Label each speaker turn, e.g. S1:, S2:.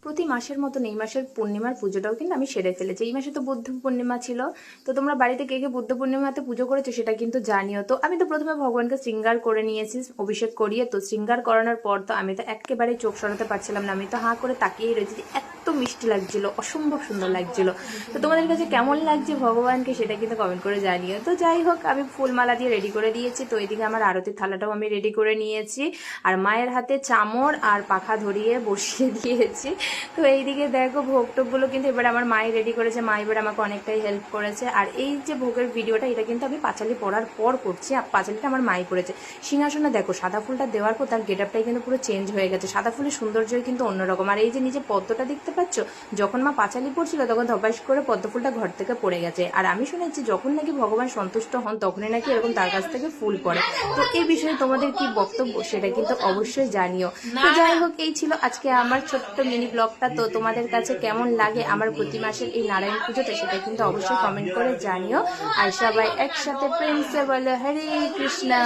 S1: প্রতি মাসের মতন এই মাসের পূর্ণিমার পুজোটাও কিন্তু আমি সেরে ফেলেছি। এই মাসে তো বুদ্ধ পূর্ণিমা ছিল, তো তোমরা বাড়িতে কে কে বুদ্ধ পূর্ণিমাতে পুজো করেছো সেটা কিন্তু জানিও। তো আমি তো প্রথমে ভগবানকে শৃঙ্গার করে নিয়েছি, অভিষেক করিয়ে। তো শৃঙ্গার করানোর পর তো আমি তো একেবারে চোখ সরাতে পারছিলাম না, আমি তো হাঁ করে তাকিয়েই রয়েছি। এত মিষ্টি লাগছিল, অসম্ভব সুন্দর লাগছিল। তো তোমাদের কাছে কেমন লাগছে ভগবানকে সেটা কিন্তু কমেন্ট করে জানিও। তো যাই হোক, আমি ফুলমালা দিয়ে রেডি করে দিয়েছি। তো এদিকে আমার আরতির থালাটাও আমি রেডি করে নিয়েছি, আর মায়ের হাতে চামর আর পাখা ধরিয়ে বসিয়ে দিয়েছি। তো এইদিকে দেখো ভোগ টোকগুলো কিন্তু এবার আমার মাই রেডি করেছে, মা এবার আমাকে অনেকটাই হেল্প করেছে। আর এই যে ভোগের ভিডিওটা, এটা কিন্তু আমি পাঁচালি পড়ার পর করছি, আর পাঁচালিটা আমার মাই করেছে। সিংহাসনে দেখো সাদা ফুলটা দেওয়ার পর তার গেট আপটাই কিন্তু পুরো চেঞ্জ হয়ে গেছে, সাদা ফুলের সৌন্দর্যই কিন্তু অন্যরকম। আর এই যে নিচে পদ্মটা দেখতে পাচ্ছ, যখন মা পাঁচালি পড়ছিল তখন ধপাস করে পদ্ম ফুলটা ঘর থেকে পড়ে গেছে। আর আমি শুনেছি যখন নাকি ভগবান সন্তুষ্ট হন তখনই নাকি এরকম তার কাছ থেকে ফুল পড়ে। তো এই বিষয়ে তোমাদের কি বক্তব্য সেটা কিন্তু অবশ্যই জানিও। তো যাই হোক, এই ছিল আজকে আমার ছোট্ট মিনি ব্লগটা। তো তোমাদের কাছে কেমন লাগে আমার প্রতি মাসের এই নারায়ণ পুজোতে সেটা কিন্তু অবশ্যই কমেন্ট করে জানিও। আর সবাই একসাথে প্রেম সে বলো হরে কৃষ্ণা।